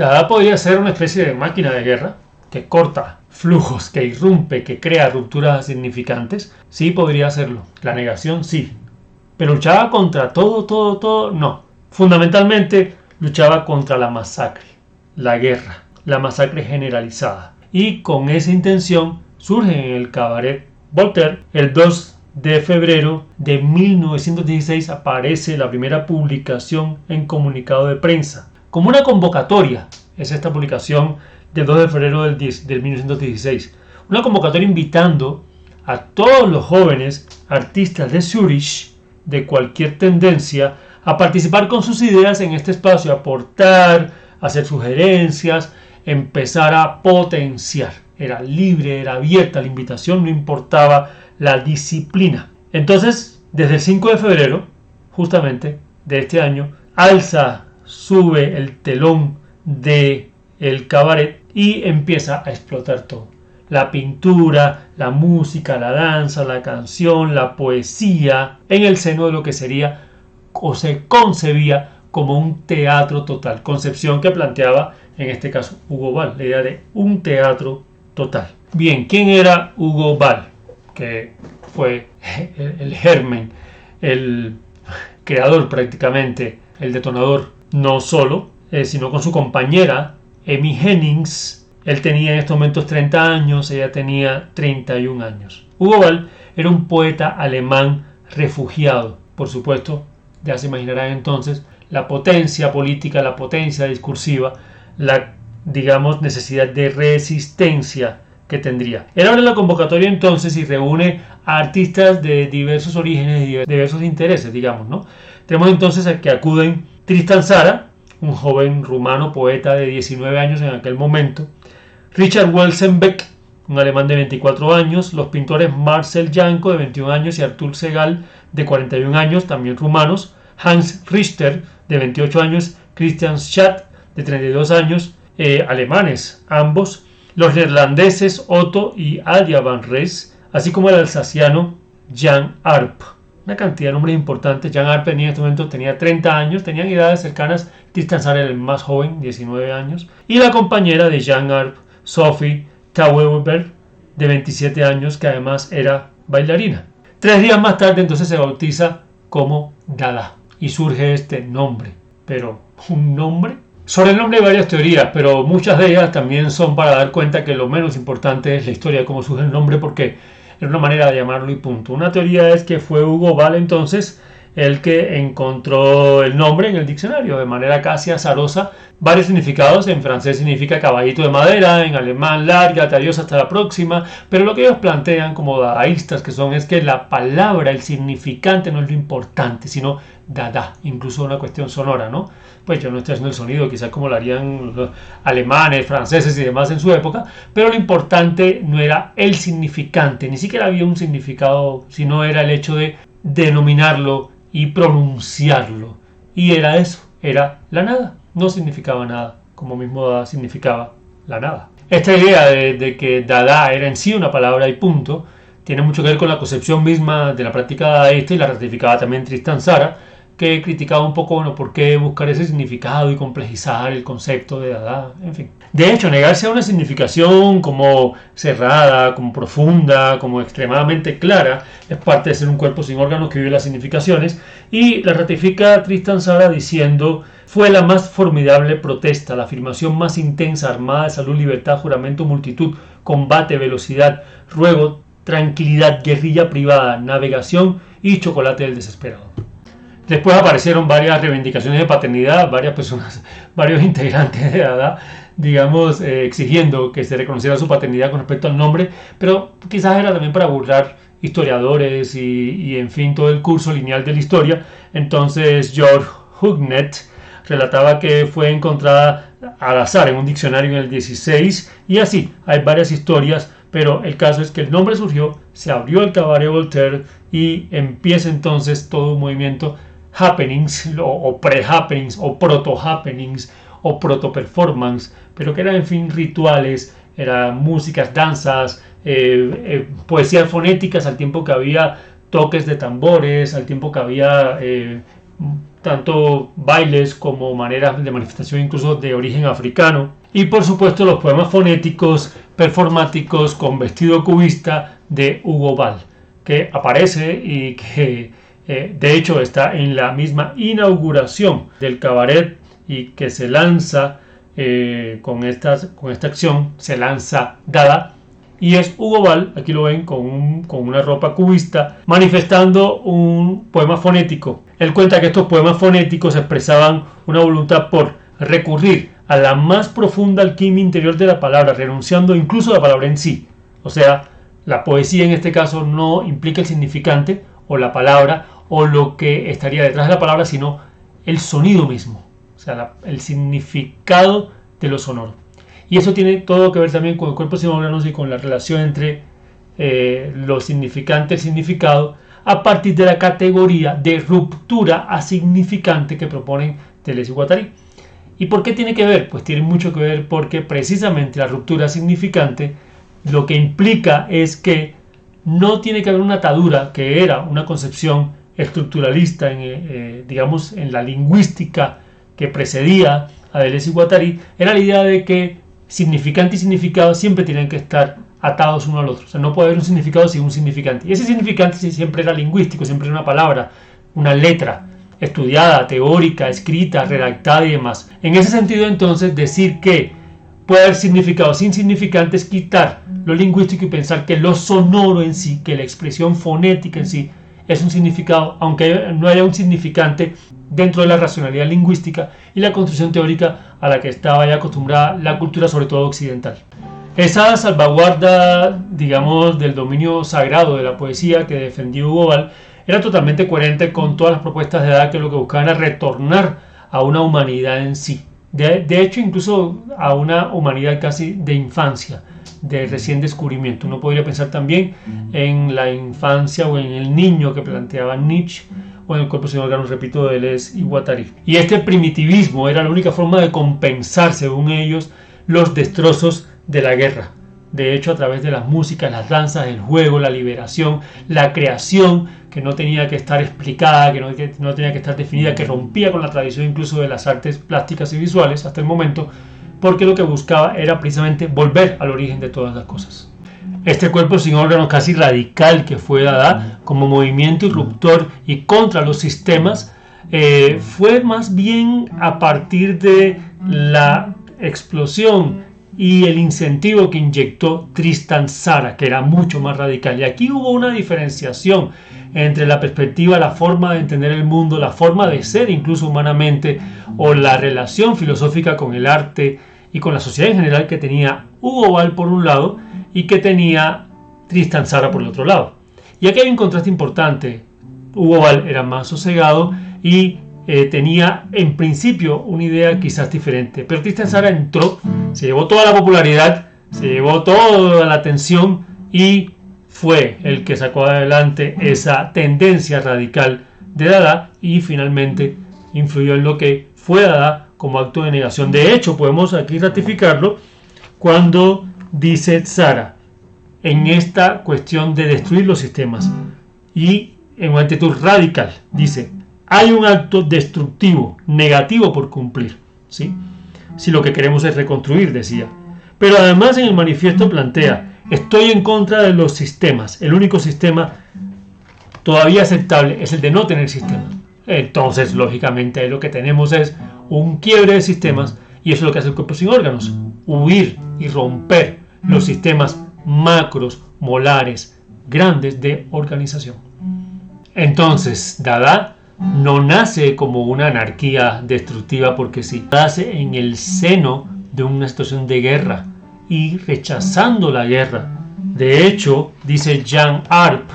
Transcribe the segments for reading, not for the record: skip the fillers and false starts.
Dada podría ser una especie de máquina de guerra que corta flujos, que irrumpe, que crea rupturas significantes. Sí, podría hacerlo. La negación, sí. Pero luchaba contra todo, no. Fundamentalmente luchaba contra la masacre, la guerra, la masacre generalizada. Y con esa intención surge en el cabaret Voltaire. El 2 de febrero de 1916 aparece la primera publicación en comunicado de prensa. Como una convocatoria, es esta publicación del 2 de febrero del 1916. Una convocatoria invitando a todos los jóvenes artistas de Zurich, de cualquier tendencia, a participar con sus ideas en este espacio, aportar, hacer sugerencias, empezar a potenciar. Era libre, era abierta la invitación, no importaba la disciplina. Entonces, desde el 5 de febrero, justamente, de este año, sube el telón del cabaret y empieza a explotar todo. La pintura, la música, la danza, la canción, la poesía, en el seno de lo que sería o se concebía como un teatro total. Concepción que planteaba, en este caso, Hugo Ball, la idea de un teatro total. Bien, ¿quién era Hugo Ball? Que fue el germen, el creador prácticamente, el detonador, no solo, sino con su compañera, Amy Hennings. Él tenía en estos momentos 30 años, ella tenía 31 años. Hugo Ball era un poeta alemán refugiado. Por supuesto, ya se imaginarán entonces la potencia política, la potencia discursiva, la, digamos, necesidad de resistencia que tendría. Él abre la convocatoria entonces y reúne a artistas de diversos orígenes y diversos intereses, digamos, ¿no? Tenemos entonces a que acuden Tristan Tzara, un joven rumano poeta de 19 años en aquel momento, Richard Welsenbeck, un alemán de 24 años, los pintores Marcel Janko, de 21 años, y Artur Segal, de 41 años, también rumanos, Hans Richter, de 28 años, Christian Schad, de 32 años, alemanes ambos, los neerlandeses Otto y Adia van Res, así como el alsaciano Jan Arp. Una cantidad de nombres importantes. Jan Arp en este momento tenía 30 años, tenían edades cercanas. Tristan Tzara era el más joven, 19 años. Y la compañera de Jan Arp, Sophie Tauweber, de 27 años, que además era bailarina. 3 días más tarde entonces se bautiza como Dada y surge este nombre. Pero, ¿un nombre? Sobre el nombre hay varias teorías, pero muchas de ellas también son para dar cuenta que lo menos importante es la historia de cómo surge el nombre, porque era una manera de llamarlo y punto. Una teoría es que fue Hugo Ball entonces el que encontró el nombre en el diccionario de manera casi azarosa. Varios significados. En francés significa caballito de madera, en alemán lárgate, adiós, hasta la próxima. Pero lo que ellos plantean como dadaístas que son es que la palabra, el significante no es lo importante, sino dada, incluso una cuestión sonora, ¿no? Pues yo no estoy haciendo el sonido, quizás como lo harían los alemanes, franceses y demás en su época, pero lo importante no era el significante, ni siquiera había un significado, sino era el hecho de denominarlo y pronunciarlo. Y era eso, era la nada, no significaba nada, como mismo Dada significaba la nada. Esta idea de que Dada era en sí una palabra y punto, tiene mucho que ver con la concepción misma de la práctica dadaísta y la ratificaba también Tristan Tzara, que criticaba un poco, bueno, por qué buscar ese significado y complejizar el concepto de Dada, en fin. De hecho, negarse a una significación como cerrada, como profunda, como extremadamente clara, es parte de ser un cuerpo sin órganos que vive las significaciones, y la ratifica Tristan Tzara diciendo: fue la más formidable protesta, la afirmación más intensa, armada de salud, libertad, juramento, multitud, combate, velocidad, ruego, tranquilidad, guerrilla privada, navegación y chocolate del desesperado. Después aparecieron varias reivindicaciones de paternidad, varias personas, varios integrantes de Dada, digamos, exigiendo que se reconociera su paternidad con respecto al nombre, pero quizás era también para burlar historiadores y en fin, todo el curso lineal de la historia. Entonces George Hugnet relataba que fue encontrada al azar en un diccionario en el 16, y así hay varias historias, pero el caso es que el nombre surgió, se abrió el cabaret Voltaire y empieza entonces todo un movimiento happenings o pre-happenings o proto-happenings o proto-performance, pero que eran en fin rituales, eran músicas, danzas, poesías fonéticas, al tiempo que había toques de tambores, al tiempo que había tanto bailes como maneras de manifestación incluso de origen africano. Y por supuesto los poemas fonéticos performáticos con vestido cubista de Hugo Ball, que aparece y que de hecho está en la misma inauguración del cabaret y que se lanza con esta acción, se lanza Dada. Y es Hugo Ball, aquí lo ven, con una ropa cubista, manifestando un poema fonético. Él cuenta que estos poemas fonéticos expresaban una voluntad por recurrir a la más profunda alquimia interior de la palabra, renunciando incluso a la palabra en sí. O sea, la poesía en este caso no implica el significante o la palabra o lo que estaría detrás de la palabra, sino el sonido mismo, o sea, el significado de lo sonoro. Y eso tiene todo que ver también con el cuerpo sin órganos y con la relación entre lo significante y el significado a partir de la categoría de ruptura a significante que proponen Deleuze y Guattari. ¿Y por qué tiene que ver? Pues tiene mucho que ver porque precisamente la ruptura significante lo que implica es que no tiene que haber una atadura, que era una concepción estructuralista digamos en la lingüística que precedía a Deleuze y Guattari, era la idea de que significante y significado siempre tienen que estar atados uno al otro. O sea, no puede haber un significado sin un significante. Y ese significante siempre era lingüístico, siempre era una palabra, una letra, estudiada, teórica, escrita, redactada y demás. En ese sentido, entonces, decir que puede haber significado sin significante es quitar lo lingüístico y pensar que lo sonoro en sí, que la expresión fonética en sí, es un significado, aunque no haya un significante dentro de la racionalidad lingüística y la construcción teórica a la que estaba ya acostumbrada la cultura, sobre todo occidental. Esa salvaguarda, digamos, del dominio sagrado de la poesía que defendió Hugo Ball era totalmente coherente con todas las propuestas de Dada, que lo que buscaban era retornar a una humanidad en sí. De hecho, incluso a una humanidad casi de infancia, de recién descubrimiento. Uno podría pensar también en la infancia o en el niño que planteaba Nietzsche, o en el cuerpo sin órganos, repito, de Deleuze y Guattari. Y este primitivismo era la única forma de compensar, según ellos, los destrozos de la guerra. De hecho, a través de las músicas, las danzas, el juego, la liberación, la creación, que no tenía que estar explicada, que no tenía que estar definida, que rompía con la tradición incluso de las artes plásticas y visuales hasta el momento, porque lo que buscaba era precisamente volver al origen de todas las cosas. Este cuerpo sin órganos casi radical que fue Dada como movimiento irruptor y contra los sistemas, fue más bien a partir de la explosión y el incentivo que inyectó Tristan Tzara, que era mucho más radical. Y aquí hubo una diferenciación entre la perspectiva, la forma de entender el mundo, la forma de ser incluso humanamente, o la relación filosófica con el arte y con la sociedad en general que tenía Hugo Ball por un lado y que tenía Tristan Tzara por el otro lado. Y aquí hay un contraste importante. Hugo Ball era más sosegado y tenía en principio una idea quizás diferente, pero Tristan Tzara entró, se llevó toda la popularidad, se llevó toda la atención y fue el que sacó adelante esa tendencia radical de Dada y finalmente influyó en lo que fue Dada como acto de negación. De hecho, podemos aquí ratificarlo cuando dice Tzara en esta cuestión de destruir los sistemas y en una actitud radical, dice: hay un acto destructivo, negativo por cumplir, ¿sí? Si lo que queremos es reconstruir, decía. Pero además en el manifiesto plantea: estoy en contra de los sistemas. El único sistema todavía aceptable es el de no tener sistema. Entonces, lógicamente, lo que tenemos es un quiebre de sistemas y eso es lo que hace el cuerpo sin órganos. Huir y romper los sistemas macros, molares, grandes de organización. Entonces, Dada no nace como una anarquía destructiva porque sí, nace en el seno de una situación de guerra y rechazando la guerra. De hecho, dice Jean Arp,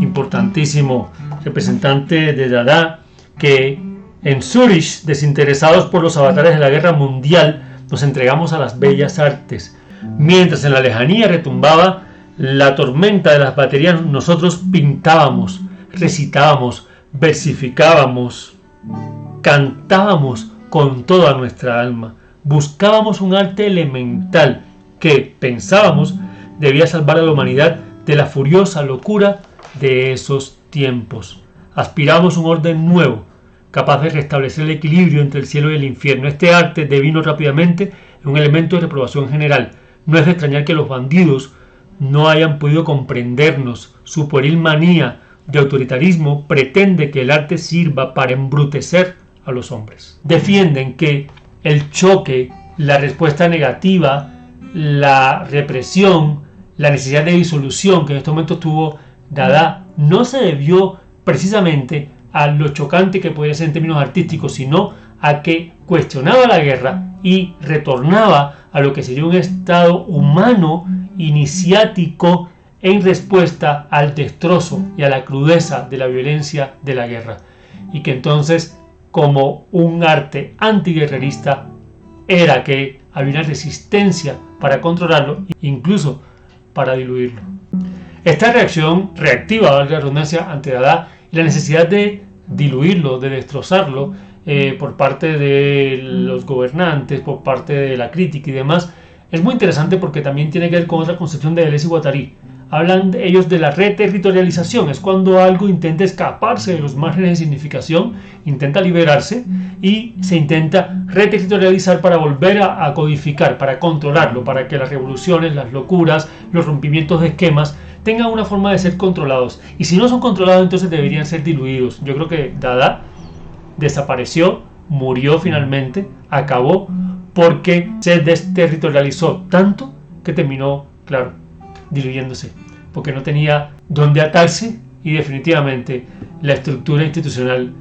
importantísimo representante de Dada, que en Zurich, desinteresados por los avatares de la guerra mundial, nos entregamos a las bellas artes. Mientras en la lejanía retumbaba la tormenta de las baterías, nosotros pintábamos, recitábamos, versificábamos, cantábamos con toda nuestra alma. Buscábamos un arte elemental que, pensábamos, debía salvar a la humanidad de la furiosa locura de esos tiempos. Aspirábamos un orden nuevo, capaz de restablecer el equilibrio entre el cielo y el infierno. Este arte devino rápidamente en un elemento de reprobación general. No es de extrañar que los bandidos no hayan podido comprendernos. Su pueril manía de autoritarismo pretende que el arte sirva para embrutecer a los hombres. Defienden que el choque, la respuesta negativa, la represión, la necesidad de disolución que en estos momentos tuvo Dada no se debió precisamente a lo chocante que podía ser en términos artísticos, sino a que cuestionaba la guerra y retornaba a lo que sería un estado humano iniciático en respuesta al destrozo y a la crudeza de la violencia de la guerra, y que entonces, como un arte antiguerrerista, era que había una resistencia para controlarlo, incluso para diluirlo. Esta reacción reactiva, valga la redundancia, ante Dada y la necesidad de diluirlo, de destrozarlo por parte de los gobernantes, por parte de la crítica y demás, es muy interesante porque también tiene que ver con otra concepción de Deleuze y Guattari. Hablan ellos de la reterritorialización, es cuando algo intenta escaparse de los márgenes de significación, intenta liberarse y se intenta reterritorializar para volver a codificar, para controlarlo, para que las revoluciones, las locuras, los rompimientos de esquemas tengan una forma de ser controlados. Y si no son controlados, entonces deberían ser diluidos. Yo creo que Dada desapareció, murió finalmente, acabó, porque se desterritorializó tanto que terminó, claro, diluyéndose, porque no tenía dónde atarse y definitivamente la estructura institucional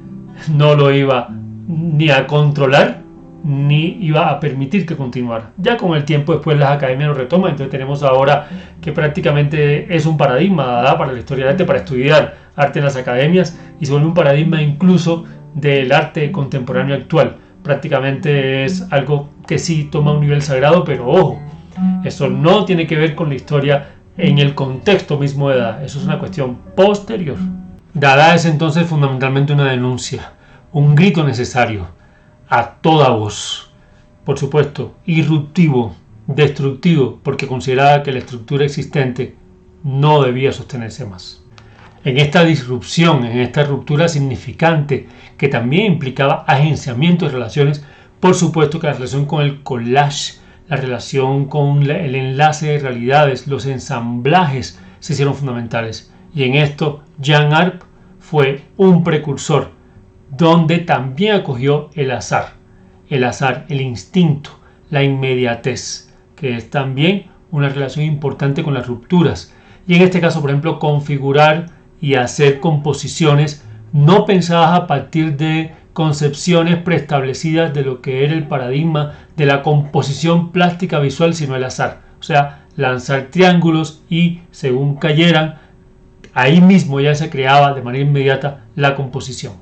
no lo iba ni a controlar ni iba a permitir que continuara. Ya con el tiempo después las academias lo retoman, entonces tenemos ahora que prácticamente es un paradigma Dada para la historia del arte, para estudiar arte en las academias, y se vuelve un paradigma incluso del arte contemporáneo actual. Prácticamente es algo que sí toma un nivel sagrado, pero ojo, eso no tiene que ver con la historia en el contexto mismo de Dada, eso es una cuestión posterior. Dada es entonces fundamentalmente una denuncia, un grito necesario a toda voz, por supuesto, irruptivo, destructivo, porque consideraba que la estructura existente no debía sostenerse más. En esta disrupción, en esta ruptura significante que también implicaba agenciamiento de relaciones, por supuesto que la relación con el collage, la relación con el enlace de realidades, los ensamblajes se hicieron fundamentales. Y en esto Jean Arp fue un precursor, donde también acogió el azar, el instinto, la inmediatez, que es también una relación importante con las rupturas. Y en este caso, por ejemplo, configurar y hacer composiciones no pensadas a partir de concepciones preestablecidas de lo que era el paradigma de la composición plástica visual, sino el azar. O sea, lanzar triángulos y, según cayeran, ahí mismo ya se creaba de manera inmediata la composición.